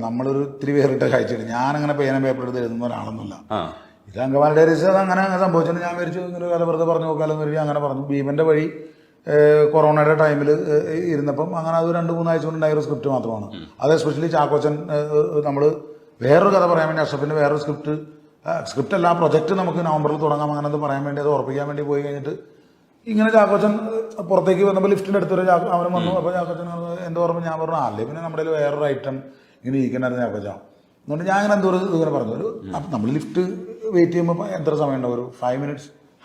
നമ്മളൊരു ഇത്തിരി വേറിട്ട കാഴ്ചയാണ്. ഞാനങ്ങനെ പേന പേപ്പർ എടുത്ത് എഴുതുന്ന ഒരാളൊന്നുമില്ല. ഇത് അങ്കമാലിയുടെ രജിസ്റ്റർ അങ്ങനെ സംഭവിച്ചിട്ട് ഞാൻ വിചാരിച്ചു ഇങ്ങനെ കഥ വെറുതെ പറഞ്ഞു നോക്കാലോ എന്ന് അങ്ങനെ പറഞ്ഞു. ഭീമന്റെ വഴി കൊറോണയുടെ ടൈമിൽ ഇരുന്നപ്പം അങ്ങനെ അത് 2-3 ആഴ്ച കൊണ്ടുണ്ടായ ഒരു സ്ക്രിപ്റ്റ് മാത്രമാണ്. അത് എസ്പെഷ്യലി ചാക്കോച്ചൻ നമ്മൾ വേറൊരു കഥ പറയാൻ വേണ്ടി അഷ്റഫിന്റെ വേറൊരു സ്ക്രിപ്റ്റ് അല്ല, ആ പ്രൊജക്ട് നമുക്ക് നവംബറിൽ തുടങ്ങാം അങ്ങനെ അത് പറയാൻ വേണ്ടി, അത് ഉറപ്പിക്കാൻ വേണ്ടി പോയി കഴിഞ്ഞിട്ട് ഇങ്ങനെ ചാക്കോച്ചൻ പുറത്തേക്ക് വന്നപ്പോൾ ലിഫ്റ്റിന്റെ അടുത്തൊരു അവന് വന്നു. അപ്പോൾ ചാക്കോച്ചൻ എന്തോ പറയുമ്പോൾ ഞാൻ പറഞ്ഞു അല്ലേ പിന്നെ നമ്മുടെ വേറൊരു ഐറ്റം ഇങ്ങനെ ഇരിക്കണമായിരുന്നു ചാക്കോച്ച. അതുകൊണ്ട് ഞാൻ ഇങ്ങനെ എന്തോ ഇങ്ങനെ പറഞ്ഞു അപ്പം നമ്മൾ ലിഫ്റ്റ് വെയിറ്റ് ചെയ്യുമ്പോൾ എത്ര സമയം ഉണ്ടാവും, ഒരു 5 minutes.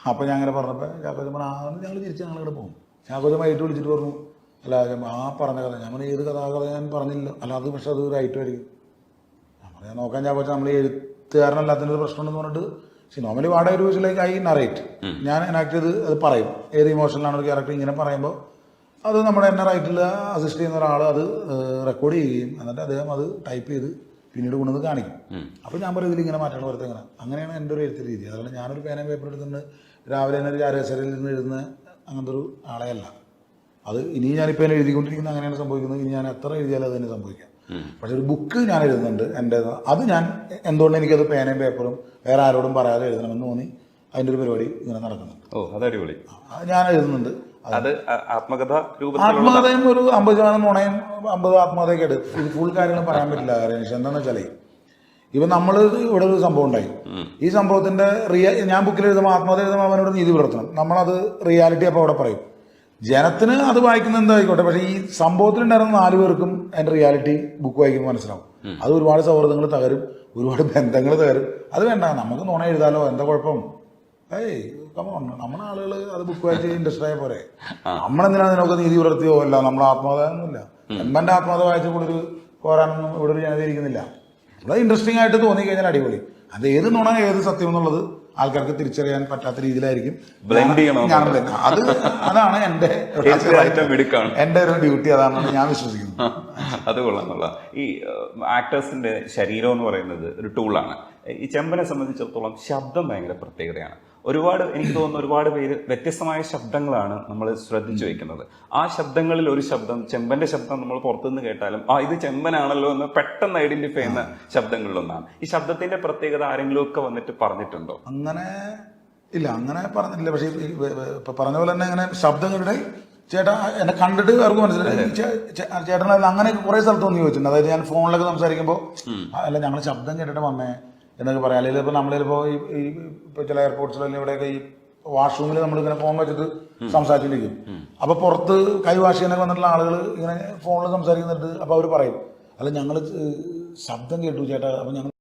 അപ്പോൾ ഞാൻ അങ്ങനെ പറഞ്ഞപ്പോൾ ചാക്കോച്ചൻ പറഞ്ഞു ഞങ്ങൾ തിരിച്ച് ഞങ്ങളിവിടെ പോകും. ചാക്കോച്ചൻ വൈകിട്ട് വിളിച്ചിട്ട് പറഞ്ഞു അല്ല ആ പറഞ്ഞ കഥ ഞാൻ ഏത് കഥ ഞാൻ പറഞ്ഞില്ല, അല്ല അത് പക്ഷെ അത് ഒരു ഐറ്റം ആയിരിക്കും. ഞാൻ നോക്കാൻ ചാക്കോച്ചൻ നമ്മൾ എഴുത്തുകാരനല്ലാത്തതിനൊരു പ്രശ്നമുണ്ടെന്ന് പറഞ്ഞിട്ട് നോർമലി വാടക ഒരു വിഷയിലേക്ക് ഐ നറേറ്റ്, ഞാൻ എനാക്ട് ചെയ്ത് അത് പറയും. ഏത് ഇമോഷനിലാണ് ഒരു ക്യാരക്ടർ ഇങ്ങനെ പറയുമ്പോൾ അത് നമ്മുടെ എന്നെ റൈറ്റിൽ അസിസ്റ്റ് ചെയ്യുന്ന ഒരാൾ അത് റെക്കോർഡ് ചെയ്യുകയും എന്നിട്ട് അദ്ദേഹം അത് ടൈപ്പ് ചെയ്ത് പിന്നീട് കൊണ്ടുവന്ന് കാണിക്കും. അപ്പോൾ ഞാൻ പറയും ഇതിലിങ്ങനെ മാറ്റണം വരുത്ത ഇങ്ങനെ. അങ്ങനെയാണ് എൻ്റെ ഒരു എഴുത്ത് രീതി. അതുകൊണ്ട് ഞാനൊരു പേനയും പേപ്പർ എടുത്തിട്ട് രാവിലെ തന്നെ ഒരു ചാരകസരയിൽ നിന്ന് എഴുതുന്ന അങ്ങനത്തെ ഒരു ആളെയല്ല. അത് ഇനി ഞാനിപ്പോൾ എന്നെ എഴുതിക്കൊണ്ടിരിക്കുന്നത് അങ്ങനെയാണ് സംഭവിക്കുന്നത്. ഇനി ഞാൻ എത്ര എഴുതിയാലും അത് തന്നെ സംഭവിക്കാം. പക്ഷെ ഒരു ബുക്ക് ഞാൻ എഴുതുന്നുണ്ട് എൻ്റെ, അത് ഞാൻ എന്തുകൊണ്ട് എനിക്കത് പേനയും പേപ്പറും വേറെ ആരോടും പറയാതെ എഴുതണമെന്ന് തോന്നി അതിൻ്റെ ഒരു പരിപാടി ഇങ്ങനെ നടക്കുന്നുണ്ട്. ഞാൻ എഴുതുന്നുണ്ട്. അത് ആത്മകഥയും ഒരു 50% നുണയും 50 ആത്മകഥയൊക്കെ എടുക്കും. ഇത് ഫുൾ കാര്യങ്ങൾ പറയാൻ പറ്റില്ല. കാര്യം എന്താണെന്ന് വെച്ചാലേ ഇപ്പം നമ്മൾ ഇവിടെ ഒരു സംഭവം ഉണ്ടായി, ഈ സംഭവത്തിന്റെ ഞാൻ ബുക്കിൽ എഴുതുമ്പോൾ ആത്മകഥ എഴുതുമ്പോൾ അവനോട് നീതി പുലർത്തണം. നമ്മളത് റിയാലിറ്റി അപ്പോൾ അവിടെ പറയും. ജനത്തിന് അത് വായിക്കുന്ന എന്തായിക്കോട്ടെ, പക്ഷെ ഈ സംഭവത്തിലുണ്ടായിരുന്ന 4 പേർക്കും അതിന്റെ റിയാലിറ്റി ബുക്ക് വായിക്കുമ്പോൾ മനസ്സിലാവും. അത് ഒരുപാട് സൗഹൃദങ്ങൾ തകരും, ഒരുപാട് ബന്ധങ്ങൾ തകരും. അത് വേണ്ട, നമുക്ക് നുണ എഴുതാലോ, എന്താ കുഴപ്പം? നമ്മുടെ ആളുകൾ അത് ബുക്ക് വായിച്ച് ഇൻട്രസ്റ്റ് ആയ പോരെ. നമ്മളെന്തിനാ അതിനൊക്കെ നീതി പുലർത്തിയോ അല്ല, നമ്മൾ ആത്മകഥ ഒന്നുമില്ല. എമ്മന്റെ ആത്മകഥ വായിച്ച കൂടെ ഒരു പോരാനൊന്നും ഇവിടെ ഒരു ജനത ഇരിക്കുന്നില്ല. നമ്മളത് ഇൻട്രസ്റ്റിംഗ് ആയിട്ട് തോന്നി കഴിഞ്ഞാൽ അടിപൊളി. അത് ഏത് നുണ ഏത് സത്യം എന്നുള്ളത് ആൾക്കാർക്ക് തിരിച്ചറിയാൻ പറ്റാത്ത രീതിയിലായിരിക്കും. അതാണ് എന്റെ ഒരു ഡ്യൂട്ടി, അതാണ് ഞാൻ വിശ്വസിക്കുന്നത്. അത് കൊള്ളാന്നുള്ള ഈ ആക്ടേഴ്സിന്റെ ശരീരം എന്ന് പറയുന്നത് ഒരു ടൂളാണ്. ഈ ചെമ്പനെ സംബന്ധിച്ചിടത്തോളം ശബ്ദം ഭയങ്കര പ്രത്യേകതയാണ്. എനിക്ക് തോന്നുന്നു ഒരുപാട് പേര് വ്യത്യസ്തമായ ശബ്ദങ്ങളാണ് നമ്മൾ ശ്രദ്ധിച്ചു വെക്കുന്നത്. ആ ശബ്ദങ്ങളിൽ ഒരു ശബ്ദം, ചെമ്പന്റെ ശബ്ദം നമ്മൾ പുറത്തുനിന്ന് കേട്ടാലും ഇത് ചെമ്പനാണല്ലോ എന്ന് പെട്ടെന്ന് ഐഡന്റിഫൈ ചെയ്യുന്ന ശബ്ദങ്ങളിലൊന്നാണ്. ഈ ശബ്ദത്തിന്റെ പ്രത്യേകത ആരെങ്കിലും ഒക്കെ വന്നിട്ട് പറഞ്ഞിട്ടുണ്ടോ? അങ്ങനെ ഇല്ല, അങ്ങനെ പറഞ്ഞിട്ടില്ല. പക്ഷെ ഇപ്പൊ പറഞ്ഞ പോലെ തന്നെ അങ്ങനെ ശബ്ദങ്ങളുടെ ചേട്ടാ എന്നെ കണ്ടിട്ട് അവർക്ക് മനസ്സിലായി ചേട്ടൻ അങ്ങനെ കുറെ സ്ഥലത്തൊന്നും ചോദിച്ചിട്ടുണ്ട്. അതായത് ഞാൻ ഫോണിലൊക്കെ സംസാരിക്കുമ്പോൾ അല്ല ഞങ്ങൾ ശബ്ദം കേട്ടിട്ട് വന്നേ എന്നൊക്കെ പറയാം. അല്ലെങ്കിൽ ഇപ്പൊ നമ്മളിപ്പോ ഇപ്പൊ ചില എയർപോർട്ട്സിലും ഇവിടെയൊക്കെ ഈ വാഷ്റൂമിൽ നമ്മളിങ്ങനെ ഫോൺ വെച്ചിട്ട് സംസാരിച്ചിരിക്കും. അപ്പൊ പുറത്ത് കൈ വാഷ് ചെയ്യാനൊക്കെ വന്നിട്ടുള്ള ആളുകൾ ഇങ്ങനെ ഫോണിൽ സംസാരിക്കുന്നിട്ട് അപ്പൊ അവർ പറയും അല്ല ഞങ്ങൾ ശബ്ദം കേട്ടു ചേട്ടാ, അപ്പൊ ഞങ്ങൾ